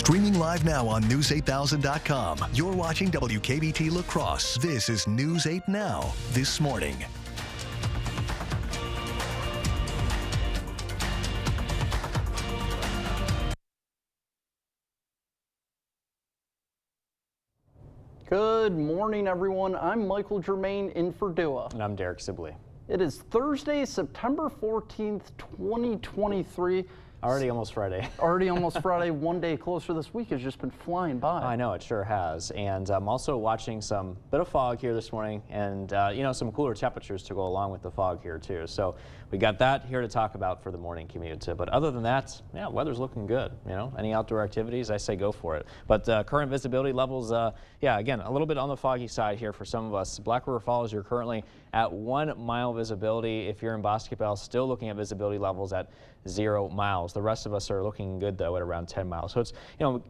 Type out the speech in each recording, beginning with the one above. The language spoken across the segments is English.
Streaming live now on News8000.com. You're watching WKBT La Crosse. This is News 8 Now, this morning. Good morning, everyone. I'm Michael Germain in for Dua. And I'm Derek Sibley. It is Thursday, September 14th, 2023. Already almost Friday. Already almost Friday. One day closer. This week has just been flying by. I know, it sure has. And I'm also watching some bit of fog here this morning and, some cooler temperatures to go along with the fog here, too. So we got that here to talk about for the morning commute. But other than that, yeah, weather's looking good. Any outdoor activities, I say go for it. But current visibility levels, again, a little bit on the foggy side here for some of us. Black River Falls, you're currently at 1 mile visibility. If you're in Bosque Bell, still looking at visibility levels at 0 miles. The rest of us are looking good, though, at around 10 miles. So it's,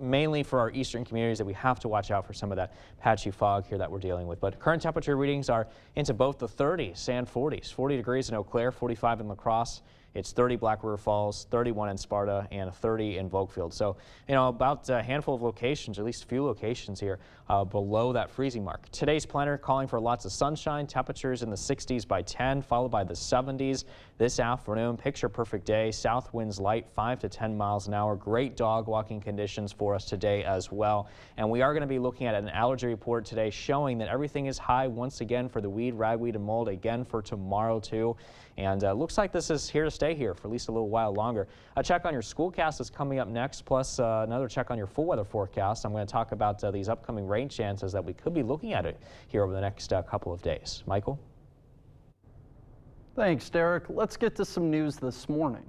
mainly for our eastern communities that we have to watch out for some of that patchy fog here that we're dealing with. But current temperature readings are into both the 30s and 40s. 40 degrees in Eau Claire, 45 in La Crosse. It's 30 Black River Falls, 31 in Sparta, and 30 in Volkfield. So, about a handful of locations, at least a few locations here, below that freezing mark. Today's planner calling for lots of sunshine, temperatures in the 60s by 10, followed by the 70s this afternoon. Picture perfect day, south winds light 5 to 10 miles an hour. Great dog walking conditions for us today as well. And we are going to be looking at an allergy report today showing that everything is high once again for the weed, ragweed, and mold again for tomorrow too. And looks like this is here to stay here for at least a little while longer. A check on your schoolcast is coming up next, plus another check on your full weather forecast. I'm going to talk about these upcoming rain chances that we could be looking at it here over the next couple of days. Michael? Thanks, Derek. Let's get to some news this morning.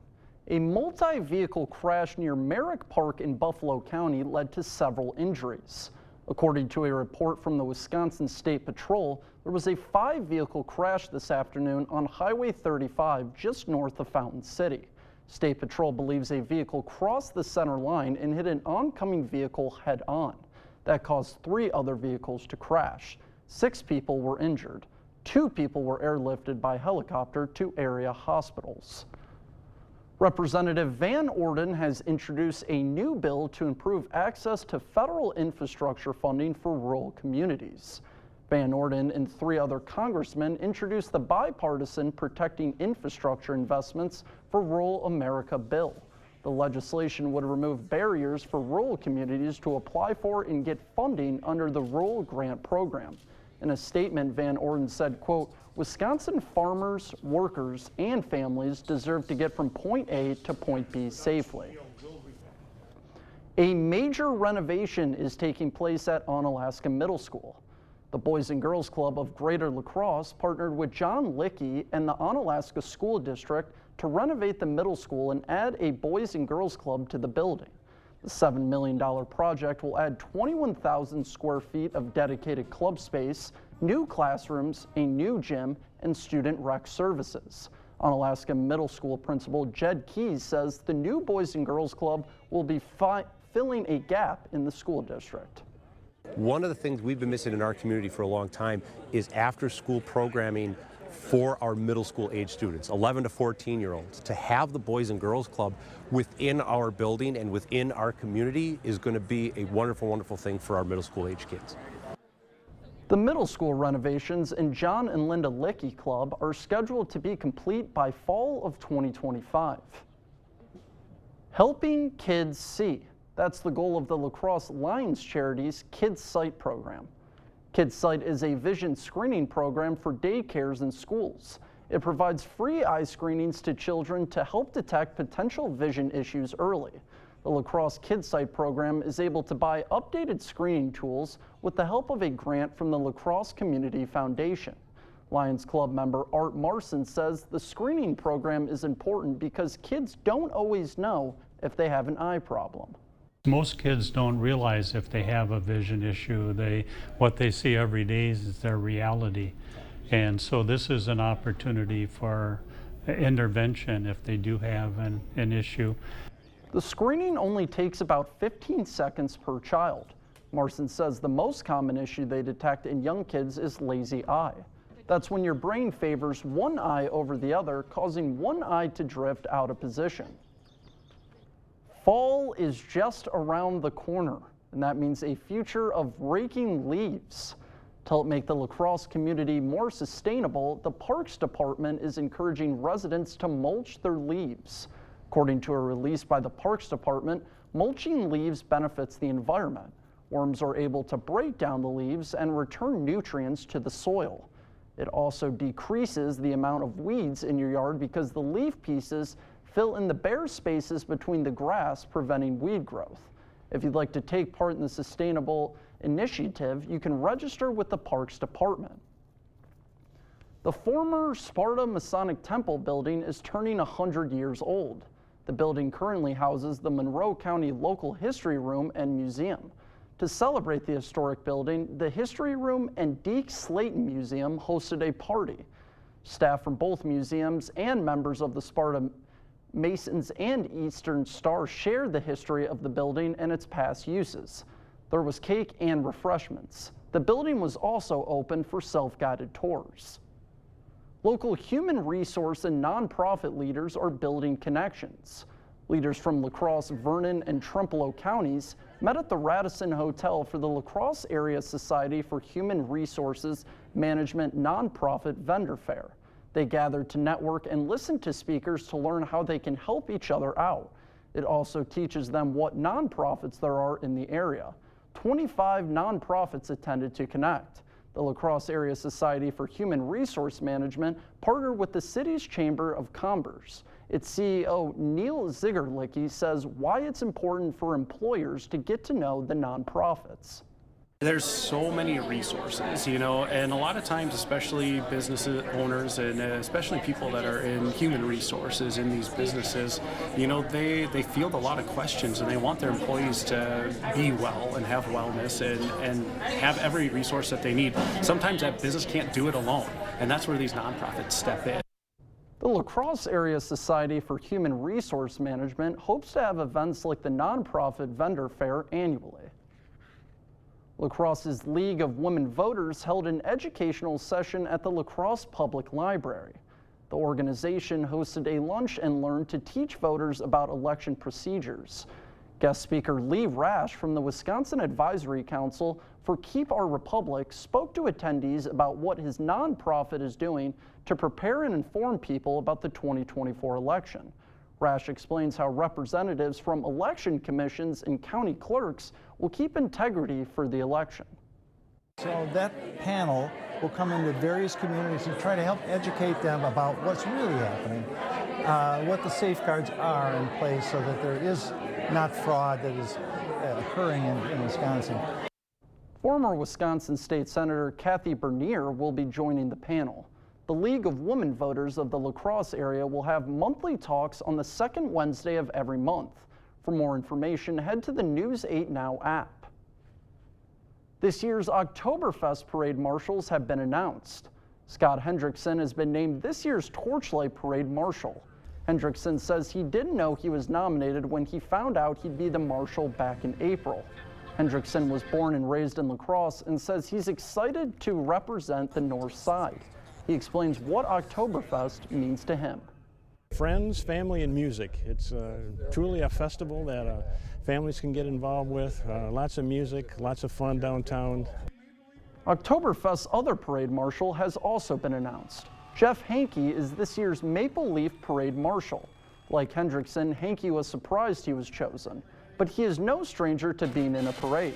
A multi-vehicle crash near Merrick Park in Buffalo County led to several injuries. According to a report from the Wisconsin State Patrol, there was a 5-vehicle crash this afternoon on Highway 35 just north of Fountain City. State Patrol believes a vehicle crossed the center line and hit an oncoming vehicle head-on. That caused 3 other vehicles to crash. 6 people were injured. 2 people were airlifted by helicopter to area hospitals. Representative Van Orden has introduced a new bill to improve access to federal infrastructure funding for rural communities. Van Orden and 3 other congressmen introduced the bipartisan Protecting Infrastructure Investments for Rural America bill. The legislation would remove barriers for rural communities to apply for and get funding under the Rural Grant Program. In a statement, Van Orden said, quote, "Wisconsin farmers, workers, and families deserve to get from point A to point B safely." A major renovation is taking place at Onalaska Middle School. The Boys and Girls Club of Greater La Crosse partnered with John Lickey and the Onalaska School District to renovate the middle school and add a Boys and Girls Club to the building. The $7 million project will add 21,000 square feet of dedicated club space, new classrooms, a new gym, and student rec services. Onalaska Middle School Principal Jed Keys says the new Boys and Girls Club will be filling a gap in the school district. One of the things we've been missing in our community for a long time is after-school programming for our middle school age students, 11 to 14-year-olds. To have the Boys and Girls Club within our building and within our community is going to be a wonderful, wonderful thing for our middle school age kids. The middle school renovations in John and Linda Lickey Club are scheduled to be complete by fall of 2025. Helping kids see. That's the goal of the La Crosse Lions Charity's Kids Sight program. Kids Sight is a vision screening program for daycares and schools. It provides free eye screenings to children to help detect potential vision issues early. The La Crosse Kids Sight program is able to buy updated screening tools with the help of a grant from the La Crosse Community Foundation. Lions Club member Art Marson says the screening program is important because kids don't always know if they have an eye problem. Most kids don't realize if they have a vision issue. What they see every day is their reality. And so this is an opportunity for intervention if they do have an issue. The screening only takes about 15 seconds per child. Marson says the most common issue they detect in young kids is lazy eye. That's when your brain favors one eye over the other, causing one eye to drift out of position. Fall is just around the corner, and that means a future of raking leaves. To help make the La Crosse community more sustainable, the Parks Department is encouraging residents to mulch their leaves. According to a release by the Parks Department, mulching leaves benefits the environment. Worms are able to break down the leaves and return nutrients to the soil. It also decreases the amount of weeds in your yard because the leaf pieces fill in the bare spaces between the grass, preventing weed growth. If you'd like to take part in the sustainable initiative, you can register with the Parks Department. The former Sparta Masonic Temple building is turning 100 years old. The building currently houses the Monroe County Local History Room and Museum. To celebrate the historic building, the History Room and Deke Slayton Museum hosted a party. Staff from both museums and members of the Sparta Masons and Eastern Star shared the history of the building and its past uses. There was cake and refreshments. The building was also open for self-guided tours. Local human resource and nonprofit leaders are building connections. Leaders from La Crosse, Vernon, and Trempealeau counties met at the Radisson Hotel for the La Crosse Area Society for Human Resources Management nonprofit vendor fair. They gathered to network and listen to speakers to learn how they can help each other out. It also teaches them what nonprofits there are in the area. 25 nonprofits attended to connect. The La Crosse Area Society for Human Resource Management partnered with the city's Chamber of Commerce. Its CEO, Neil Zigerlicki, says why it's important for employers to get to know the nonprofits. There's so many resources, and a lot of times, especially business owners and especially people that are in human resources in these businesses, they field a lot of questions and they want their employees to be well and have wellness and have every resource that they need. Sometimes that business can't do it alone, and that's where these nonprofits step in. The La Crosse Area Society for Human Resource Management hopes to have events like the nonprofit vendor fair annually. La Crosse's League of Women Voters held an educational session at the La Crosse Public Library. The organization hosted a lunch and learn to teach voters about election procedures. Guest speaker Lee Rash from the Wisconsin Advisory Council for Keep Our Republic spoke to attendees about what his nonprofit is doing to prepare and inform people about the 2024 election. Rash explains how representatives from election commissions and county clerks will keep integrity for the election. So that panel will come into various communities and try to help educate them about what's really happening, what the safeguards are in place so that there is not fraud that is occurring in Wisconsin. Former Wisconsin State Senator Kathy Bernier will be joining the panel. The League of Women Voters of the La Crosse area will have monthly talks on the second Wednesday of every month. For more information, head to the News 8 Now app. This year's Oktoberfest parade marshals have been announced. Scott Hendrickson has been named this year's Torchlight Parade Marshal. Hendrickson says he didn't know he was nominated when he found out he'd be the marshal back in April. Hendrickson was born and raised in La Crosse and says he's excited to represent the North Side. He explains what Oktoberfest means to him. Friends, family, and music. It's truly a festival that families can get involved with. Lots of music, lots of fun downtown. Oktoberfest's other parade marshal has also been announced. Jeff Hankey is this year's Maple Leaf Parade Marshal. Like Hendrickson, Hankey was surprised he was chosen, but he is no stranger to being in a parade.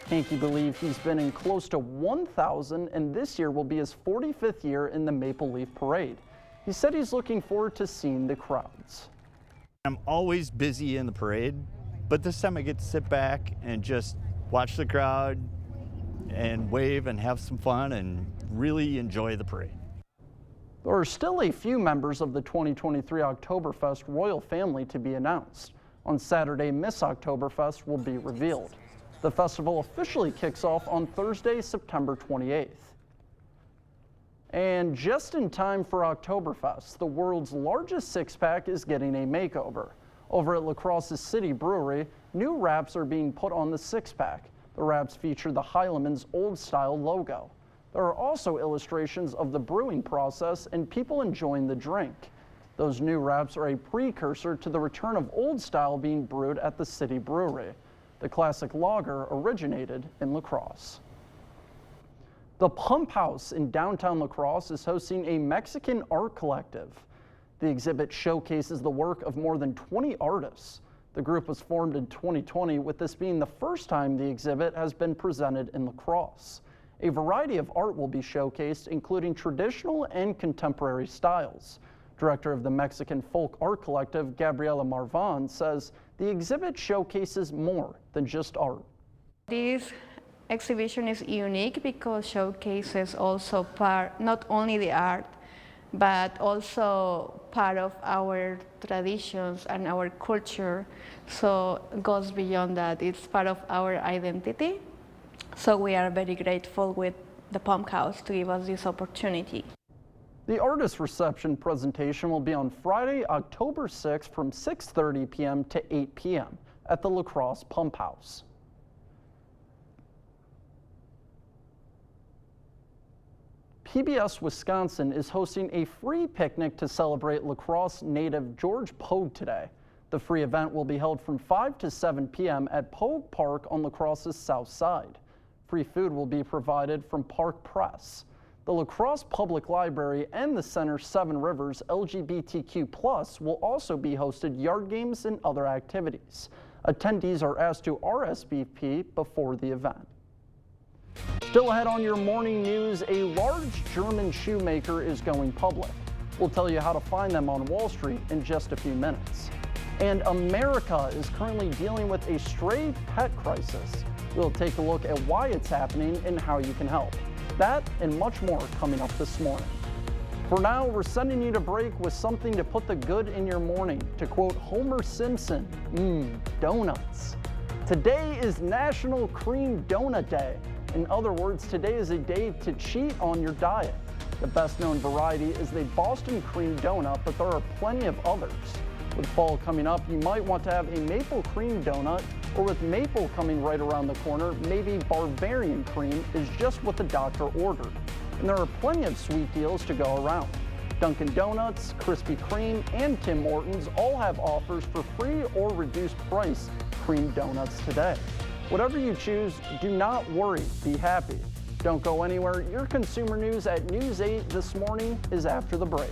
Hankey believes he's been in close to 1,000, and this year will be his 45th year in the Maple Leaf Parade. He said he's looking forward to seeing the crowds. I'm always busy in the parade, but this time I get to sit back and just watch the crowd and wave and have some fun and really enjoy the parade. There are still a few members of the 2023 Oktoberfest royal family to be announced. On Saturday, Miss Oktoberfest will be revealed. The festival officially kicks off on Thursday, September 28th. And just in time for Oktoberfest, the world's largest six-pack is getting a makeover. Over at La Crosse's City Brewery, new wraps are being put on the six-pack. The wraps feature the Heileman's old-style logo. There are also illustrations of the brewing process and people enjoying the drink. Those new wraps are a precursor to the return of old style being brewed at the City Brewery. The classic lager originated in La Crosse. The Pump House in downtown La Crosse is hosting a Mexican art collective. The exhibit showcases the work of more than 20 artists. The group was formed in 2020, with this being the first time the exhibit has been presented in La Crosse. A variety of art will be showcased, including traditional and contemporary styles. Director of the Mexican Folk Art Collective, Gabriela Marvan, says the exhibit showcases more than just art. This exhibition is unique because showcases also not only the art, but also part of our traditions and our culture. So it goes beyond that. It's part of our identity. So we are very grateful with the Pump House to give us this opportunity. The artist reception presentation will be on Friday, October 6th from 6:30 p.m. to 8 p.m. at the La Crosse Pump House. PBS Wisconsin is hosting a free picnic to celebrate La Crosse native George Pogue today. The free event will be held from 5 to 7 p.m. at Pogue Park on La Crosse's south side. Free food will be provided from Park Press. The La Crosse Public Library and the Center's Seven Rivers LGBTQ+ will also be hosted yard games and other activities. Attendees are asked to RSVP before the event. Still ahead on your morning news, a large German shoemaker is going public. We'll tell you how to find them on Wall Street in just a few minutes. And America is currently dealing with a stray pet crisis. We'll take a look at why it's happening and how you can help. That and much more coming up this morning. For now, we're sending you to break with something to put the good in your morning. To quote Homer Simpson, donuts. Today is National Cream Donut Day. In other words, today is a day to cheat on your diet. The best known variety is the Boston cream donut, but there are plenty of others. With fall coming up, you might want to have a maple cream donut, or with maple coming right around the corner, maybe Bavarian cream is just what the doctor ordered. And there are plenty of sweet deals to go around. Dunkin' Donuts, Krispy Kreme, and Tim Hortons all have offers for free or reduced price cream donuts today. Whatever you choose, do not worry, be happy. Don't go anywhere. Your consumer news at News 8 this morning is after the break.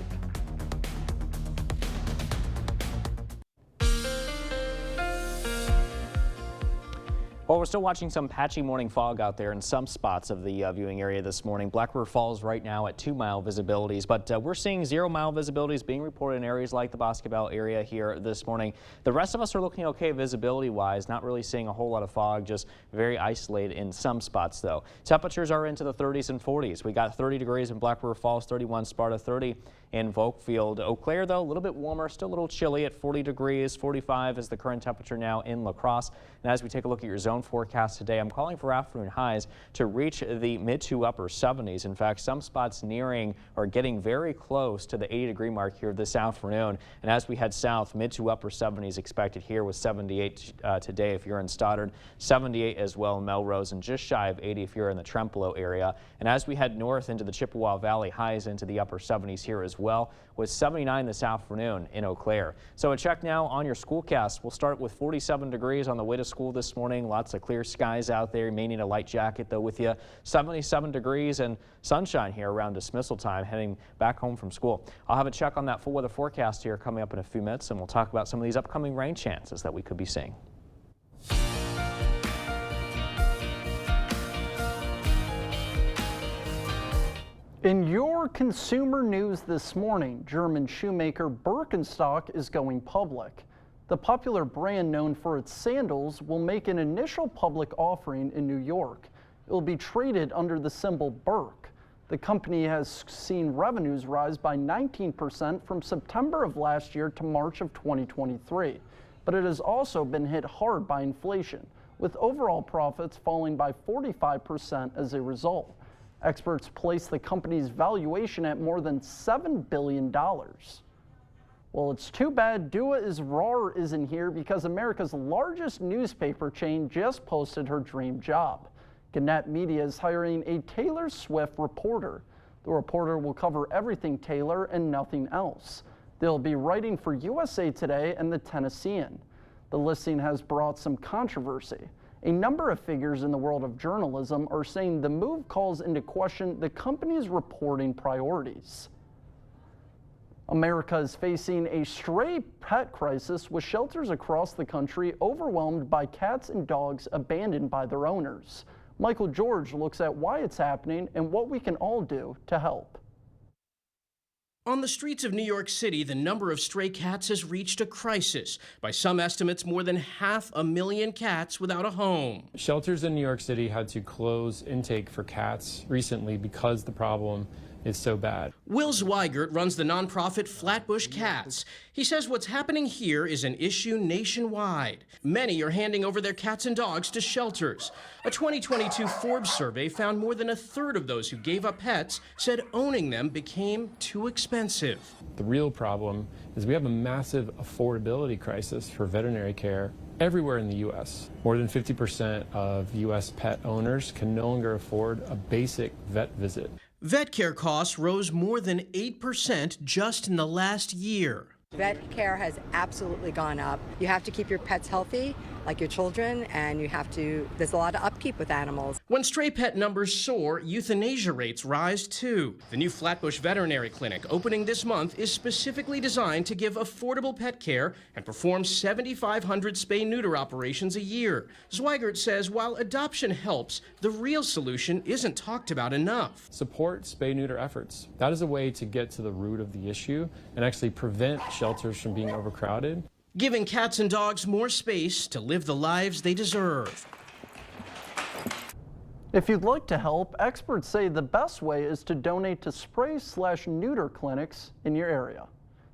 Well, we're still watching some patchy morning fog out there in some spots of the viewing area this morning. Black River Falls right now at 2-mile visibilities, but we're seeing 0-mile visibilities being reported in areas like the Boscobel area here this morning. The rest of us are looking okay visibility-wise, not really seeing a whole lot of fog, just very isolated in some spots though. Temperatures are into the 30s and 40s. We got 30 degrees in Black River Falls, 31 Sparta, 30 in Volkfield. Eau Claire though, a little bit warmer, still a little chilly at 40 degrees. 45 is the current temperature now in La Crosse. And as we take a look at your zone forecast today, I'm calling for afternoon highs to reach the mid to upper 70s. In fact, some spots nearing or getting very close to the 80-degree mark here this afternoon. And as we head south, mid to upper 70s expected here with 78 today if you're in Stoddard, 78 as well in Melrose, and just shy of 80 if you're in the Trempealeau area. And as we head north into the Chippewa Valley, highs into the upper 70s here as well, with 79 this afternoon in Eau Claire. So a check now on your schoolcast. We'll start with 47 degrees on the way to school this morning. Lots of clear skies out there. You may need a light jacket though with you. 77 degrees and sunshine here around dismissal time heading back home from school. I'll have a check on that full weather forecast here coming up in a few minutes, and we'll talk about some of these upcoming rain chances that we could be seeing. In your consumer news this morning, German shoemaker Birkenstock is going public. The popular brand known for its sandals will make an initial public offering in New York. It will be traded under the symbol Birk. The company has seen revenues rise by 19% from September of last year to March of 2023. But it has also been hit hard by inflation, with overall profits falling by 45% as a result. Experts place the company's valuation at more than $7 billion. Well, it's too bad Dua Israr isn't here because America's largest newspaper chain just posted her dream job. Gannett Media is hiring a Taylor Swift reporter. The reporter will cover everything Taylor and nothing else. They'll be writing for USA Today and the Tennessean. The listing has brought some controversy. A number of figures in the world of journalism are saying the move calls into question the company's reporting priorities. America is facing a stray pet crisis, with shelters across the country overwhelmed by cats and dogs abandoned by their owners. Michael George looks at why it's happening and what we can all do to help. On the streets of New York City, the number of stray cats has reached a crisis. By some estimates, more than 500,000 cats without a home. Shelters in New York City had to close intake for cats recently because the problem is so bad. Will Zweigert runs the nonprofit Flatbush Cats. He says what's happening here is an issue nationwide. Many are handing over their cats and dogs to shelters. A 2022 Forbes survey found more than a third of those who gave up pets said owning them became too expensive. The real problem is we have a massive affordability crisis for veterinary care everywhere in the U.S. More than 50% of U.S. pet owners can no longer afford a basic vet visit. Vet care costs rose more than 8% just in the last year. Vet care has absolutely gone up. You have to keep your pets healthy, like your children, and there's a lot of upkeep with animals. When stray pet numbers soar, euthanasia rates rise too. The new Flatbush Veterinary Clinic, opening this month, is specifically designed to give affordable pet care and perform 7,500 spay-neuter operations a year. Zweigert says while adoption helps, the real solution isn't talked about enough. Support spay-neuter efforts. That is a way to get to the root of the issue and actually prevent shelters from being overcrowded. Giving cats and dogs more space to live the lives they deserve. If you'd like to help, experts say the best way is to donate to spray/neuter clinics in your area.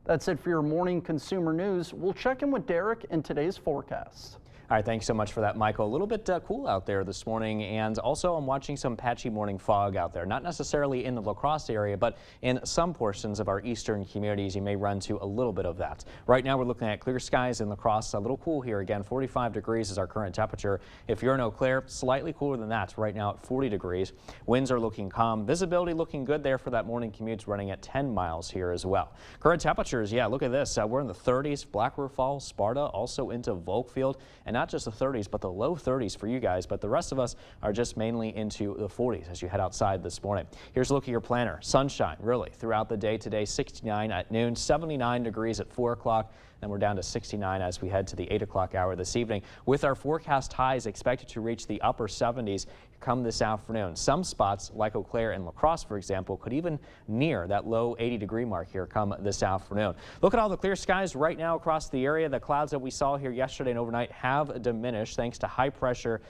That's it for your morning consumer news. We'll check in with Derek in today's forecast. All right, thanks so much for that, Michael. A little bit cool out there this morning, and also I'm watching some patchy morning fog out there. Not necessarily in the La Crosse area, but in some portions of our eastern communities, you may run into a little bit of that. Right now, we're looking at clear skies in La Crosse. A little cool here again. 45 degrees is our current temperature. If you're in Eau Claire, slightly cooler than that. Right now at 40 degrees. Winds are looking calm. Visibility looking good there for that morning commute, running at 10 miles here as well. Current temperatures, yeah, look at this. We're in the 30s. Black River Falls, Sparta, also into Volkfield, and not just the 30s, but the low 30s for you guys. But the rest of us are just mainly into the 40s as you head outside this morning. Here's a look at your planner. Sunshine, really, throughout the day today. 69 at noon, 79 degrees at 4 o'clock. Then we're down to 69 as we head to the 8 o'clock hour this evening, with our forecast highs expected to reach the upper 70s come this afternoon. Some spots like Eau Claire and La Crosse, for example, could even near that low 80-degree mark here come this afternoon. Look at all the clear skies right now across the area. The clouds that we saw here yesterday and overnight have diminished thanks to high pressure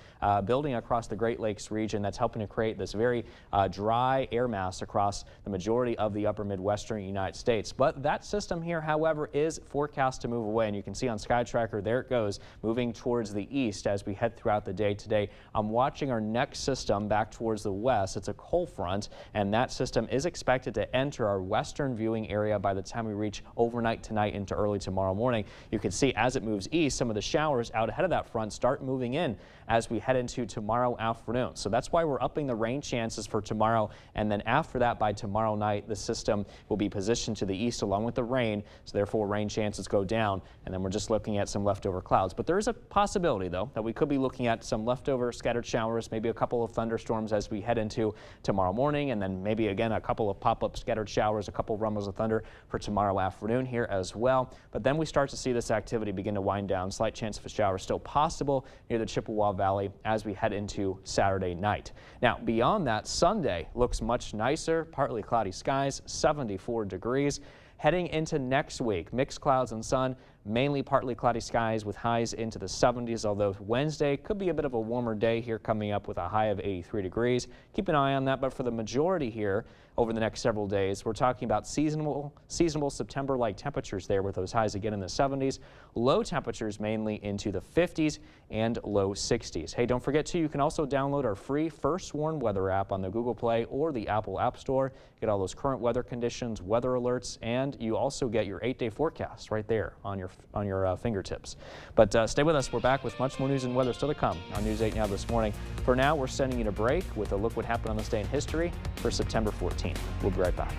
building across the Great Lakes region. That's helping to create this very dry air mass across the majority of the upper Midwestern United States. But that system here, however, is forecast to move away, and you can see on Sky Tracker, there it goes, moving towards the east as we head throughout the day today. I'm watching our next system back towards the west. It's a cold front, and that system is expected to enter our western viewing area by the time we reach overnight tonight into early tomorrow morning. You can see as it moves east, some of the showers out ahead of that front start moving in as we head into tomorrow afternoon. So that's why we're upping the rain chances for tomorrow, and then after that, by tomorrow night, the system will be positioned to the east along with the rain, so therefore rain chances go down, and then we're just looking at some leftover clouds. But there is a possibility, though, that we could be looking at some leftover scattered showers, maybe a couple of thunderstorms as we head into tomorrow morning, and then maybe again a couple of pop-up scattered showers, a couple of rumbles of thunder for tomorrow afternoon here as well. But then we start to see this activity begin to wind down. Slight chance of a shower still possible near the Chippewa Valley as we head into Saturday night. Now, beyond that, Sunday looks much nicer, partly cloudy skies, 74 degrees. Heading into next week, mixed clouds and sun, mainly partly cloudy skies with highs into the 70s, although Wednesday could be a bit of a warmer day here, coming up with a high of 83 degrees. Keep an eye on that, but for the majority here over the next several days, we're talking about seasonable September-like temperatures there, with those highs again in the 70s. Low temperatures mainly into the 50s and low 60s. Hey, don't forget too, you can also download our free First Warn weather app on the Google Play or the Apple App Store. Get all those current weather conditions, weather alerts, and you also get your 8-day forecast right there on your fingertips. But stay with us. We're back with much more news and weather still to come on News 8 Now this morning. For now, we're sending you to break with a look what happened on this day in history for September 14th. We'll be right back.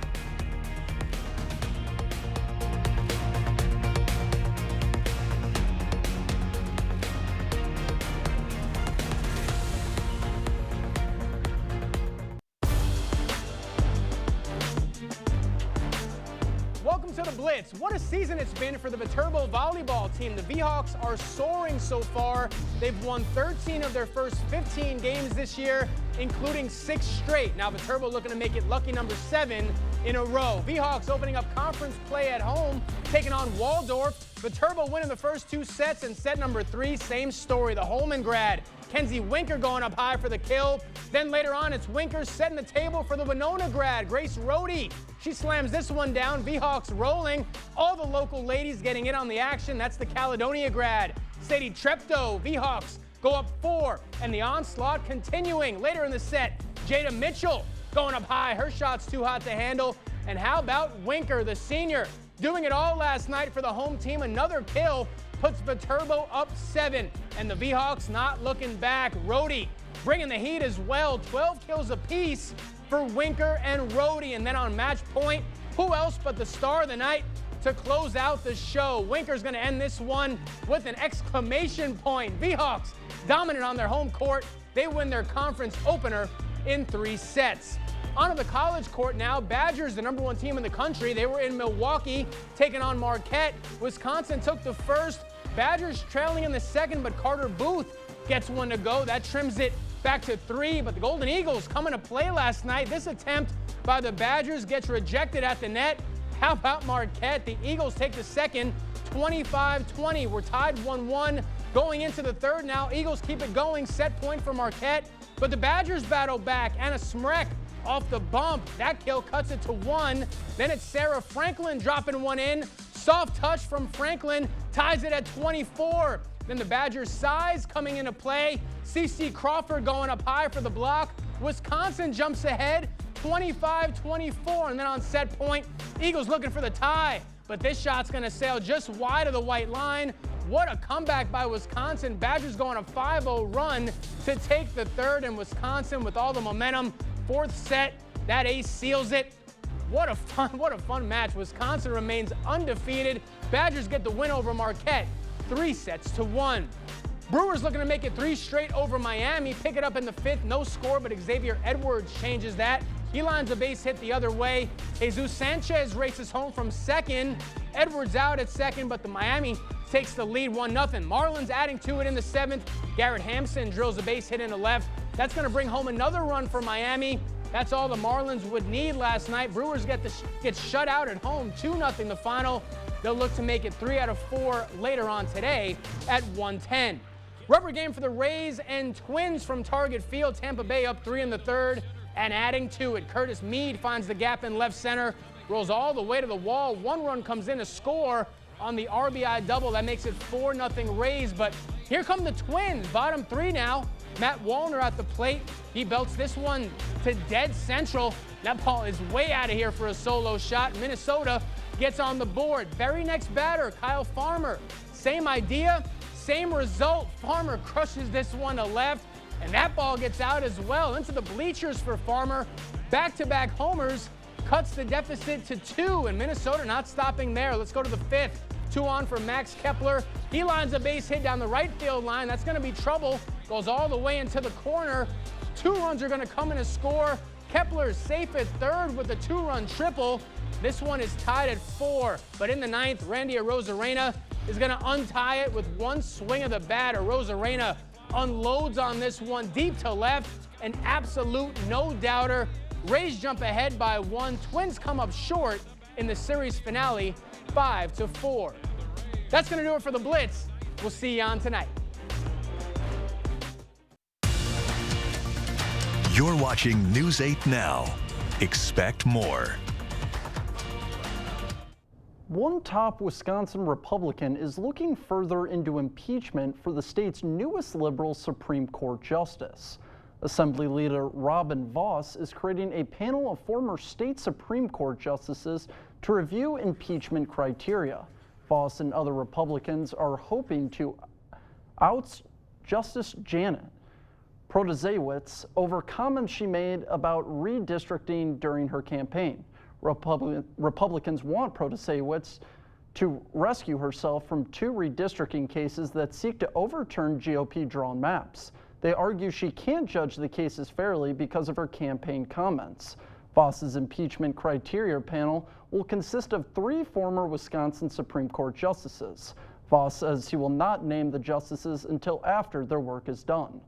Blitz. What a season it's been for the Viterbo volleyball team. The V-Hawks are soaring so far. They've won 13 of their first 15 games this year, including 6 straight. Now Viterbo looking to make it lucky number 7 in a row. V-Hawks opening up conference play at home, taking on Waldorf. Viterbo winning the first 2 sets, and set number 3, same story. The Holman grad, Kenzie Winker, going up high for the kill. Then later on, it's Winker setting the table for the Winona grad, Grace Rohde. She slams this one down. V-Hawks rolling. All the local ladies getting in on the action. That's the Caledonia grad, Sadie Treptow. V-Hawks go up 4, and the onslaught continuing. Later in the set, Jada Mitchell going up high. Her shot's too hot to handle. And how about Winker, the senior, doing it all last night for the home team? Another kill puts Viterbo up 7, and the V-Hawks not looking back. Rohde bringing the heat as well. 12 kills apiece for Winker and Rohde. And then on match point, who else but the star of the night to close out the show? Winker's going to end this one with an exclamation point. V-Hawks dominant on their home court. They win their conference opener in 3 sets. Onto the college court now. Badgers, the number 1 team in the country. They were in Milwaukee taking on Marquette. Wisconsin took the first. Badgers trailing in the second, but Carter Booth gets one to go. That trims it back to 3, but the Golden Eagles coming to play last night. This attempt by the Badgers gets rejected at the net. How about Marquette? The Eagles take the second, 25-20. We're tied 1-1 going into the third now. Eagles keep it going. Set point for Marquette, but the Badgers battle back. Anna Smrek off the bump. That kill cuts it to 1. Then it's Sarah Franklin dropping one in. Soft touch from Franklin ties it at 24. Then the Badgers' size coming into play. CeCe Crawford going up high for the block. Wisconsin jumps ahead 25-24. And then on set point, Eagles looking for the tie, but this shot's going to sail just wide of the white line. What a comeback by Wisconsin. Badgers going a 5-0 run to take the third, and Wisconsin with all the momentum. 4th set, that ace seals it. What a fun match. Wisconsin remains undefeated. Badgers get the win over Marquette, 3-1. Brewers looking to make it 3 straight over Miami. Pick it up in the 5th, no score, but Xavier Edwards changes that. He lines a base hit the other way. Jesus Sanchez races home from second. Edwards out at second, but the Miami takes the lead 1-0. Marlins adding to it in the 7th. Garrett Hampson drills a base hit in the left. That's going to bring home another run for Miami. That's all the Marlins would need last night. Brewers get shut out at home, 2-0 the final. They'll look to make it 3 out of 4 later on today at 1:10. Rubber game for the Rays and Twins from Target Field. Tampa Bay up 3 in the 3rd and adding to it. Curtis Mead finds the gap in left center, rolls all the way to the wall. 1 run comes in to score on the RBI double. That makes it 4-0 Rays, but here come the Twins. Bottom 3 now. Matt Wallner at the plate. He belts this one to dead central. That ball is way out of here for a solo shot. Minnesota gets on the board. Very next batter, Kyle Farmer. Same idea, same result. Farmer crushes this one to left, and that ball gets out as well. Into the bleachers for Farmer. Back-to-back homers cuts the deficit to 2, and Minnesota not stopping there. Let's go to the 5th. 2 on for Max Kepler. He lines a base hit down the right field line. That's going to be trouble. Goes all the way into the corner. 2 runs are going to come in to score. Kepler's safe at 3rd with a 2-run triple. This one is tied at 4. But in the 9th, Randy Arozarena is going to untie it with 1 swing of the bat. Arozarena unloads on this one deep to left. An absolute no-doubter. Rays jump ahead by 1. Twins come up short in the series finale, 5-4. That's going to do it for the Blitz. We'll see you on tonight. You're watching News 8 Now. Expect more. One top Wisconsin Republican is looking further into impeachment for the state's newest liberal Supreme Court justice. Assembly Leader Robin Vos is creating a panel of former state Supreme Court justices to review impeachment criteria. Vos and other Republicans are hoping to oust Justice Janet Protasiewicz over comments she made about redistricting during her campaign. Republicans want Protasiewicz to rescue herself from 2 redistricting cases that seek to overturn GOP-drawn maps. They argue she can't judge the cases fairly because of her campaign comments. Voss's impeachment criteria panel will consist of 3 former Wisconsin Supreme Court justices. Voss says he will not name the justices until after their work is done.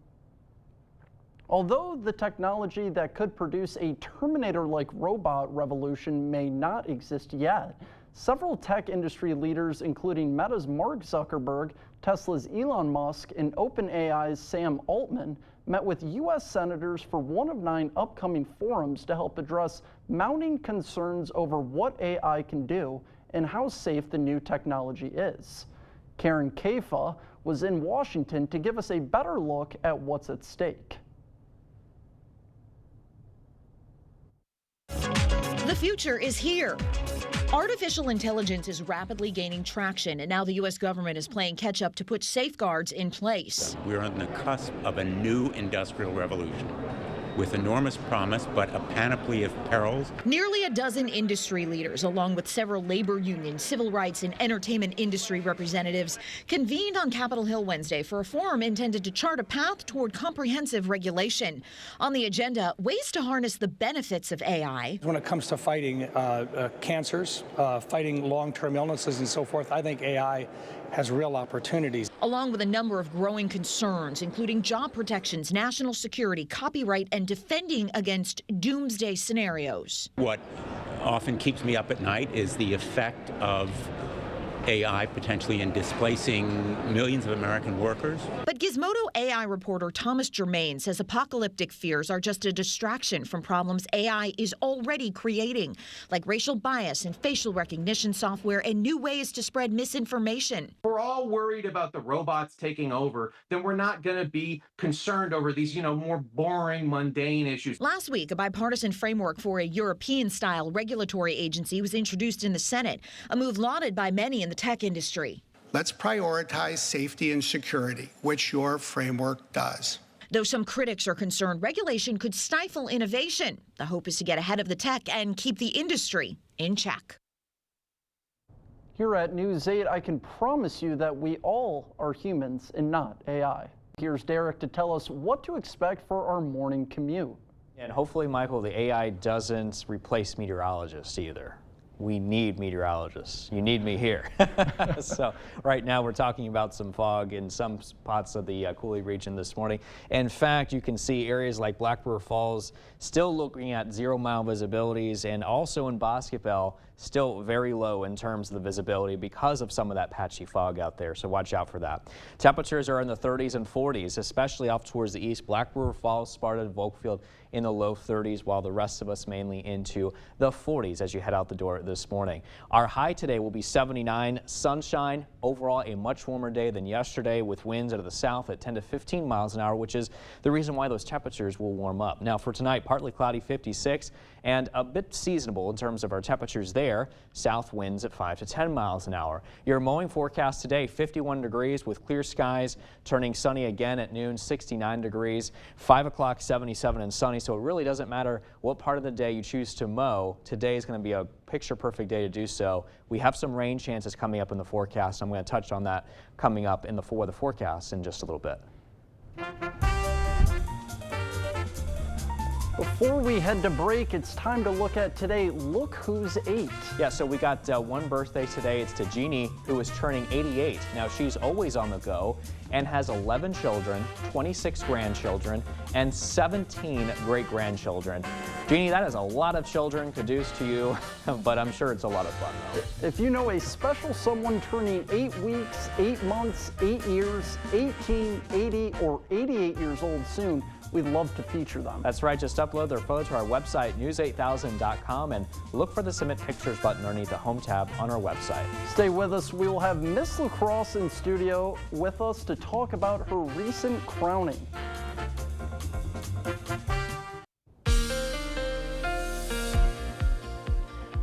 Although the technology that could produce a Terminator-like robot revolution may not exist yet, several tech industry leaders, including Meta's Mark Zuckerberg, Tesla's Elon Musk, and OpenAI's Sam Altman, met with U.S. senators for one of 9 upcoming forums to help address mounting concerns over what AI can do and how safe the new technology is. Karen Caifa was in Washington to give us a better look at what's at stake. The future is here. Artificial intelligence is rapidly gaining traction, and now the U.S. government is playing catch-up to put safeguards in place. We're on the cusp of a new industrial revolution with enormous promise, but a panoply of perils. Nearly a dozen industry leaders, along with several labor unions, civil rights, and entertainment industry representatives, convened on Capitol Hill Wednesday for a forum intended to chart a path toward comprehensive regulation. On the agenda, ways to harness the benefits of AI. When it comes to fighting cancers, fighting long-term illnesses and so forth, I think AI has real opportunities. Along with a number of growing concerns, including job protections, national security, copyright, and defending against doomsday scenarios. What often keeps me up at night is the effect of AI potentially in displacing millions of American workers. But Gizmodo AI reporter Thomas Germain says apocalyptic fears are just a distraction from problems AI is already creating, like racial bias and facial recognition software and new ways to spread misinformation. If we're all worried about the robots taking over, then we're not going to be concerned over these, more boring, mundane issues. Last week, a bipartisan framework for a European-style regulatory agency was introduced in the Senate, a move lauded by many in the tech industry. Let's prioritize safety and security, which your framework does. Though some critics are concerned regulation could stifle innovation, the hope is to get ahead of the tech and keep the industry in check. Here at News 8, I can promise you that we all are humans and not AI. Here's Derek to tell us what to expect for our morning commute. And hopefully, Michael, the AI doesn't replace meteorologists either. We need meteorologists. You need me here. So right now we're talking about some fog in some spots of the Cooley region this morning. In fact, you can see areas like Black River Falls still looking at 0-mile visibilities, and also in Bosque Bell still very low in terms of the visibility because of some of that patchy fog out there. So watch out for that. Temperatures are in the 30s and 40s, especially off towards the east. Black River Falls, Sparta, Volkfield in the low 30s, while the rest of us mainly into the 40s as you head out the door this morning. Our high today will be 79, sunshine. Overall, a much warmer day than yesterday, with winds out of the south at 10 to 15 miles an hour, which is the reason why those temperatures will warm up. Now for tonight, partly cloudy, 56, and a bit seasonable in terms of our temperatures there. South winds at 5 to 10 miles an hour. Your mowing forecast today, 51 degrees with clear skies, turning sunny again at noon, 69 degrees, 5 o'clock, 77 and sunny. So it really doesn't matter what part of the day you choose to mow. Today is going to be a picture perfect day to do so. We have some rain chances coming up in the forecast. I'm going to touch on that coming up in the forecast in just a little bit. Before we head to break, it's time to look at today. Look who's 8. Yeah, so we got one birthday today. It's to Jeannie, who is turning 88. Now, she's always on the go and has 11 children, 26 grandchildren, and 17 great-grandchildren. Jeannie, that is a lot of children to deuce to you, but I'm sure it's a lot of fun, though. If you know a special someone turning 8 weeks, 8 months, 8 years, 18, 80, or 88 years old soon, we'd love to feature them. That's right. Just upload their photo to our website, news8000.com, and look for the Submit Pictures button underneath the Home tab on our website. Stay with us. We will have Miss Lacrosse in studio with us to talk about her recent crowning.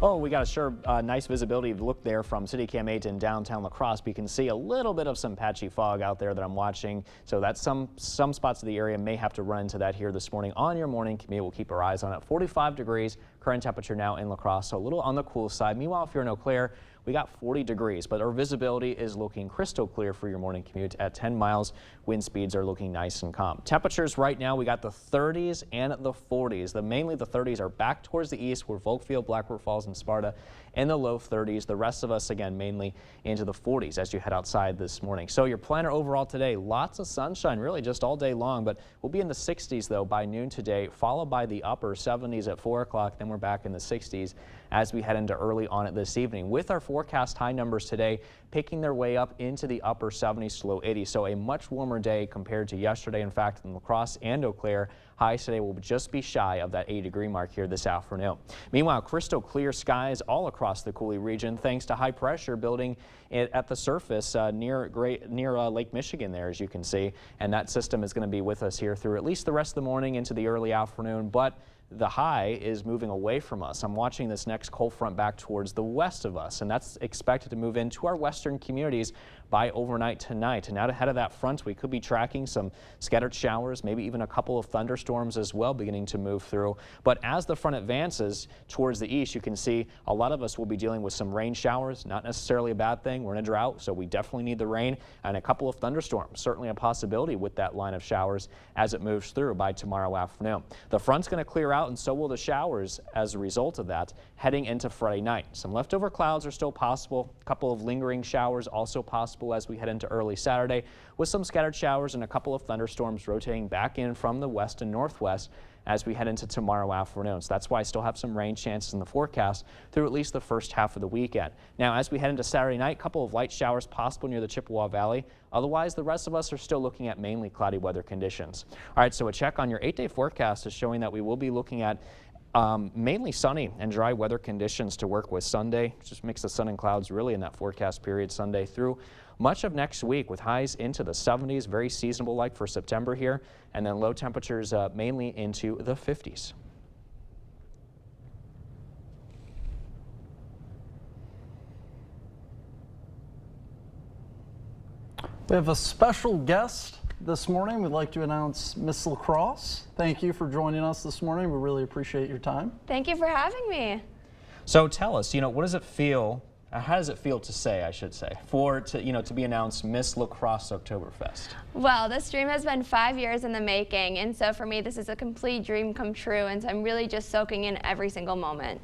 Oh, we got a sure nice visibility look there from City Cam 8 in downtown La Crosse. But you can see a little bit of some patchy fog out there that I'm watching. So that's some spots of the area may have to run into that here this morning on your morning commute. We'll keep our eyes on it. 45 degrees, current temperature now in La Crosse, so a little on the cool side. Meanwhile, if you're in Eau Claire, we got 40 degrees, but our visibility is looking crystal clear for your morning commute at 10 miles. Wind speeds are looking nice and calm. Temperatures right now, we got the 30s and the 40s. Mainly the 30s are back towards the east where Volkfield, Blackbird Falls, and Sparta, in the low 30s. The rest of us, again, mainly into the 40s as you head outside this morning. So your planner overall today, lots of sunshine really just all day long, but we'll be in the 60s though by noon today, followed by the upper 70s at 4 o'clock. Then we're back in the 60s as we head into early on it this evening, with our forecast high numbers today picking their way up into the upper 70s to low 80s. So a much warmer day compared to yesterday. In fact, in La Crosse and Eau Claire, highs today will just be shy of that 80-degree mark here this afternoon. Meanwhile, crystal clear skies all across the Coulee region thanks to high pressure building at the surface near Lake Michigan there, as you can see. And that system is going to be with us here through at least the rest of the morning into the early afternoon. But the high is moving away from us. I'm watching this next cold front back towards the west of us, and that's expected to move into our western communities by overnight tonight. And out ahead of that front, we could be tracking some scattered showers, maybe even a couple of thunderstorms as well beginning to move through. But as the front advances towards the east, you can see a lot of us will be dealing with some rain showers. Not necessarily a bad thing. We're in a drought, so we definitely need the rain, and a couple of thunderstorms. Certainly a possibility with that line of showers as it moves through by tomorrow afternoon. The front's going to clear out, and so will the showers as a result of that heading into Friday night. Some leftover clouds are still possible. A couple of lingering showers also possible as we head into early Saturday, with some scattered showers and a couple of thunderstorms rotating back in from the west and northwest as we head into tomorrow afternoon. So that's why I still have some rain chances in the forecast through at least the first half of the weekend. Now, as we head into Saturday night, a couple of light showers possible near the Chippewa Valley. Otherwise, the rest of us are still looking at mainly cloudy weather conditions. All right, so a check on your 8-day forecast is showing that we will be looking at mainly sunny and dry weather conditions to work with Sunday. Just mix the sun and clouds really in that forecast period Sunday through much of next week, with highs into the 70s, very seasonable like for September here, and then low temperatures mainly into the 50s. We have a special guest this morning. We'd like to announce Miss La Crosse. Thank you for joining us this morning. We really appreciate your time. Thank you for having me. So tell us, what does it feel, how does it feel to say, I should say, to be announced Miss La Crosse Oktoberfest? Well, this dream has been 5 years in the making, and so for me this is a complete dream come true, and so I'm really just soaking in every single moment.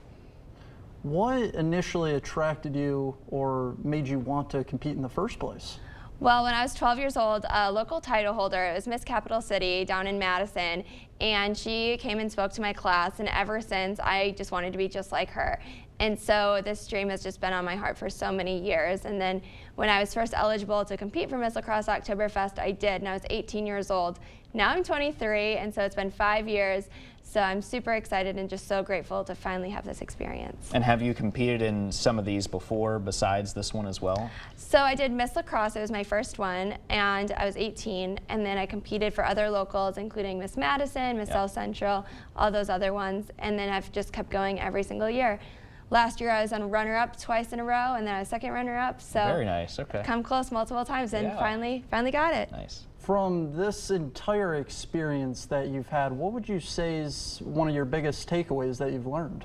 What initially attracted you or made you want to compete in the first place? Well, when I was 12 years old, a local title holder, it was Miss Capital City down in Madison, and she came and spoke to my class, and ever since I just wanted to be just like her. And so this dream has just been on my heart for so many years. And then when I was first eligible to compete for Miss La Crosse Oktoberfest, I did, and I was 18 years old. Now I'm 23, and so it's been 5 years. So I'm super excited and just so grateful to finally have this experience. And have you competed in some of these before besides this one as well? So I did Miss La Crosse, it was my first one, and I was 18, and then I competed for other locals, including Miss Madison, Miss South Central, all those other ones, and then I've just kept going every single year. Last year I was on runner-up twice in a row, and then I was second runner-up, so very nice. Okay. Come close multiple times, and finally got it. Nice. From this entire experience that you've had, what would you say is one of your biggest takeaways that you've learned?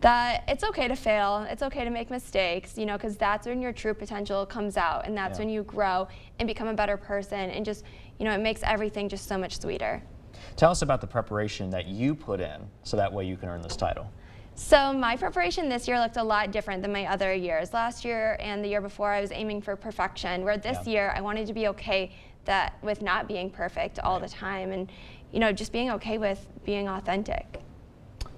That it's okay to fail, it's okay to make mistakes, because that's when your true potential comes out, and that's when you grow and become a better person, and just, it makes everything just so much sweeter. Tell us about the preparation that you put in so that way you can earn this title. So my preparation this year looked a lot different than my other years. Last year and the year before I was aiming for perfection, where this year I wanted to be okay with not being perfect all the time, and just being okay with being authentic.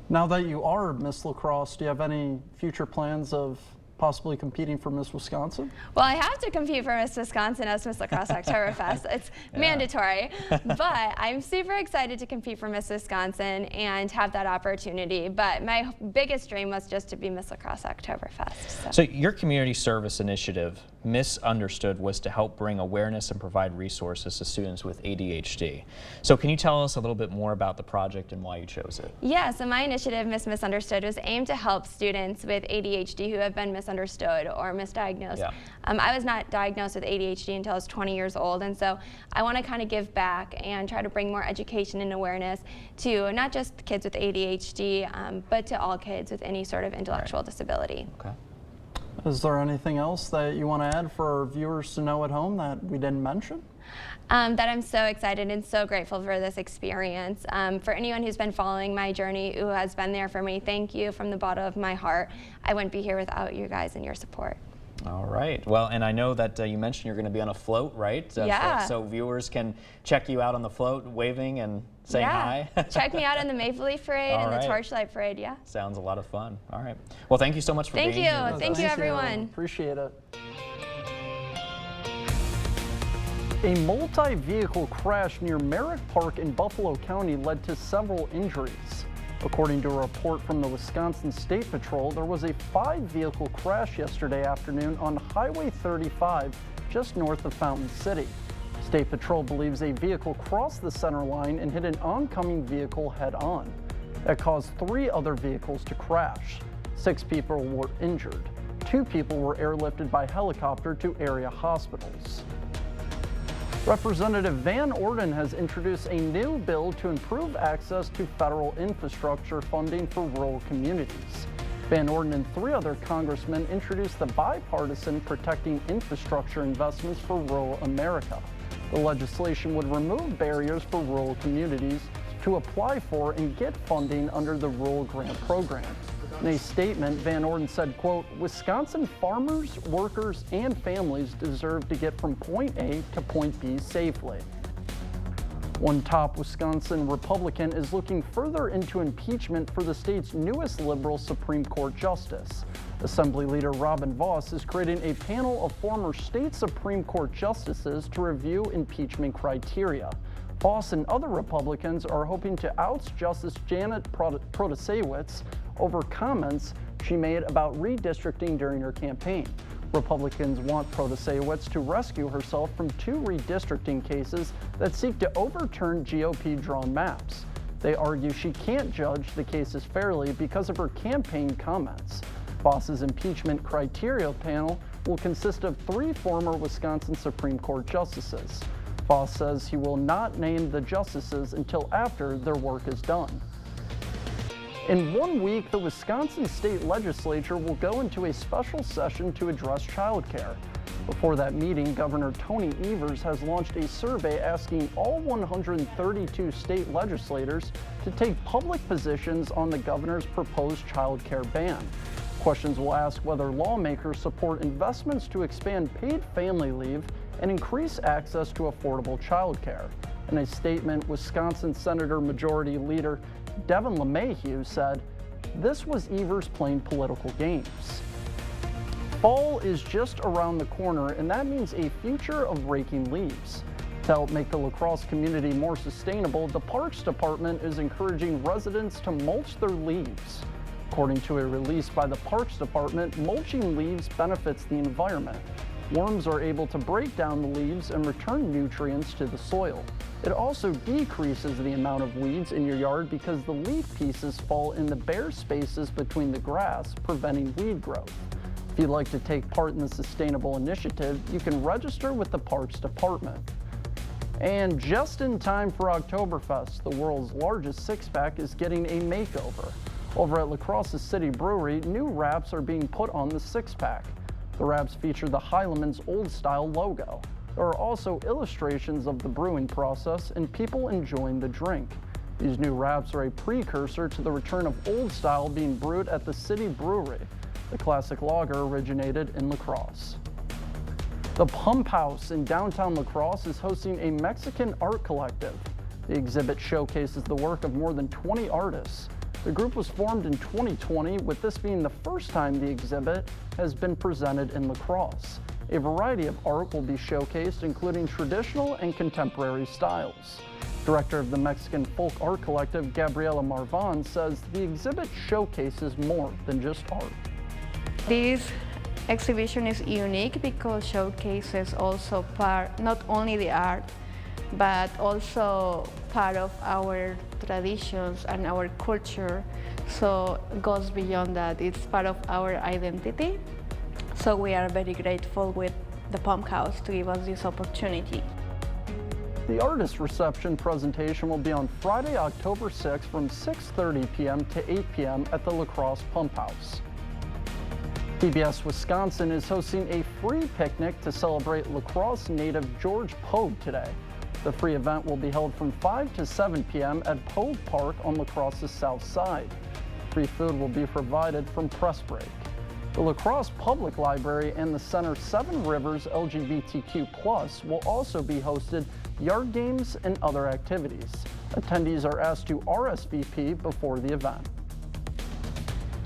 Now that you are Miss La Crosse, do you have any future plans of possibly competing for Miss Wisconsin? Well, I have to compete for Miss Wisconsin as Miss La Crosse Oktoberfest. It's mandatory, but I'm super excited to compete for Miss Wisconsin and have that opportunity. But my biggest dream was just to be Miss La Crosse Oktoberfest. So your community service initiative, Misunderstood, was to help bring awareness and provide resources to students with ADHD. So can you tell us a little bit more about the project and why you chose it? Yeah, so my initiative, Misunderstood, was aimed to help students with ADHD who have been misunderstood or misdiagnosed. Yeah. I was not diagnosed with ADHD until I was 20 years old, and so I want to kind of give back and try to bring more education and awareness to not just kids with ADHD, but to all kids with any sort of intellectual disability. Okay. Is there anything else that you want to add for our viewers to know at home that we didn't mention? That I'm so excited and so grateful for this experience. For anyone who's been following my journey, who has been there for me, thank you from the bottom of my heart. I wouldn't be here without you guys and your support. All right. Well, and I know that you mentioned you're going to be on a float, right? Yeah. So viewers can check you out on the float, waving and saying hi. Check me out in the Maple Leaf Parade and the Torchlight Parade, yeah. Sounds a lot of fun. All right. Well, thank you so much for being here. Thank you, everyone. Appreciate it. A multi-vehicle crash near Merrick Park in Buffalo County led to several injuries. According to a report from the Wisconsin State Patrol, there was a 5-vehicle crash yesterday afternoon on Highway 35 just north of Fountain City. State Patrol believes a vehicle crossed the center line and hit an oncoming vehicle head-on. That caused 3 other vehicles to crash. 6 people were injured. 2 people were airlifted by helicopter to area hospitals. Representative Van Orden has introduced a new bill to improve access to federal infrastructure funding for rural communities. Van Orden and 3 other congressmen introduced the bipartisan Protecting Infrastructure Investments for Rural America. The legislation would remove barriers for rural communities to apply for and get funding under the Rural Grant Program. In a statement, Van Orden said, quote, "Wisconsin farmers, workers, and families deserve to get from point A to point B safely." One top Wisconsin Republican is looking further into impeachment for the state's newest liberal Supreme Court justice. Assembly Leader Robin Vos is creating a panel of former state Supreme Court justices to review impeachment criteria. Vos and other Republicans are hoping to oust Justice Janet Protasewicz over comments she made about redistricting during her campaign. Republicans want Protasewicz to rescue herself from 2 redistricting cases that seek to overturn GOP-drawn maps. They argue she can't judge the cases fairly because of her campaign comments. Vos's impeachment criteria panel will consist of 3 former Wisconsin Supreme Court justices. Vos says he will not name the justices until after their work is done. In 1 week, the Wisconsin State Legislature will go into a special session to address childcare. Before that meeting, Governor Tony Evers has launched a survey asking all 132 state legislators to take public positions on the governor's proposed childcare ban. Questions will ask whether lawmakers support investments to expand paid family leave and increase access to affordable childcare. In a statement, Wisconsin Senator Majority Leader Devin LeMahieu said, "This was Evers playing political games." Fall is just around the corner, and that means a future of raking leaves. To help make the La Crosse community more sustainable, the Parks Department is encouraging residents to mulch their leaves. According to a release by the Parks Department, mulching leaves benefits the environment. Worms are able to break down the leaves and return nutrients to the soil. It also decreases the amount of weeds in your yard because the leaf pieces fall in the bare spaces between the grass, preventing weed growth. If you'd like to take part in the sustainable initiative, you can register with the Parks Department. And just in time for Oktoberfest, the world's largest six-pack is getting a makeover. Over at La Crosse's City Brewery, new wraps are being put on the six-pack. The wraps feature the Heileman's old-style logo. There are also illustrations of the brewing process and people enjoying the drink. These new wraps are a precursor to the return of Old Style being brewed at the City Brewery. The classic lager originated in La Crosse. The Pump House in downtown La Crosse is hosting a Mexican art collective. The exhibit showcases the work of more than 20 artists. The group was formed in 2020, with this being the first time the exhibit has been presented in La Crosse. A variety of art will be showcased, including traditional and contemporary styles. Director of the Mexican Folk Art Collective, Gabriela Marvan, says the exhibit showcases more than just art. This exhibition is unique because showcases also not only the art, but also part of our traditions and our culture. So it goes beyond that. It's part of our identity. So we are very grateful with the Pump House to give us this opportunity. The artist reception presentation will be on Friday, October 6th from 6:30 p.m. to 8 p.m. at the La Crosse Pump House. PBS Wisconsin is hosting a free picnic to celebrate La Crosse native George Pogue today. The free event will be held from 5 to 7 p.m. at Pogue Park on La Crosse's south side. Free food will be provided from Press Break. The La Crosse Public Library and the Center 7 Rivers LGBTQ+ will also be hosted yard games and other activities. Attendees are asked to RSVP before the event.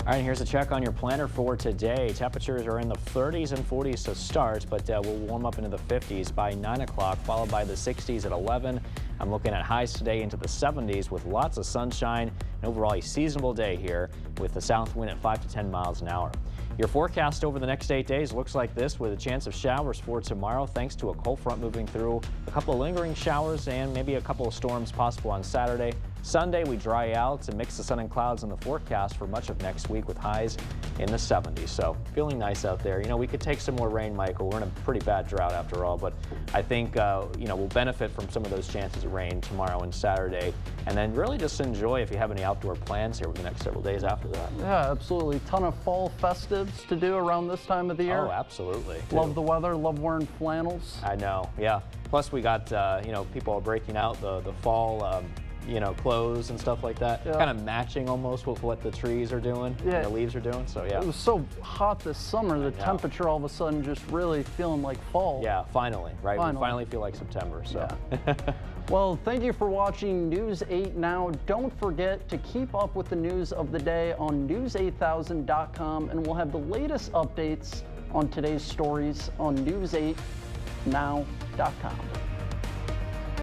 All right, here's a check on your planner for today. Temperatures are in the 30s and 40s to start, but will warm up into the 50s by 9 o'clock, followed by the 60s at 11. I'm looking at highs today into the 70s with lots of sunshine and overall a seasonable day here with the south wind at 5 to 10 miles an hour. Your forecast over the next 8 days looks like this, with a chance of showers for tomorrow thanks to a cold front moving through, a couple of lingering showers and maybe a couple of storms possible on Saturday. Sunday, we dry out and mix the sun and clouds in the forecast for much of next week with highs in the 70s. So feeling nice out there. You know, we could take some more rain, Michael. We're in a pretty bad drought after all, but I think, you know, we'll benefit from some of those chances of rain tomorrow and Saturday. And then really just enjoy if you have any outdoor plans here over the next several days after that. Yeah, absolutely. Ton of fall festives to do around this time of the year. Oh, absolutely. Love the weather, love wearing flannels. I know, yeah. Plus we got, you know, people are breaking out the fall, you know, clothes and stuff like that, kind of matching almost with what the trees are doing, and the leaves are doing, so yeah. It was so hot this summer, the temperature all of a sudden just really feeling like fall. Yeah, finally, right? We finally feel like September, so. Yeah. Well, thank you for watching News 8 Now. Don't forget to keep up with the news of the day on news8000.com, and we'll have the latest updates on today's stories on news8now.com.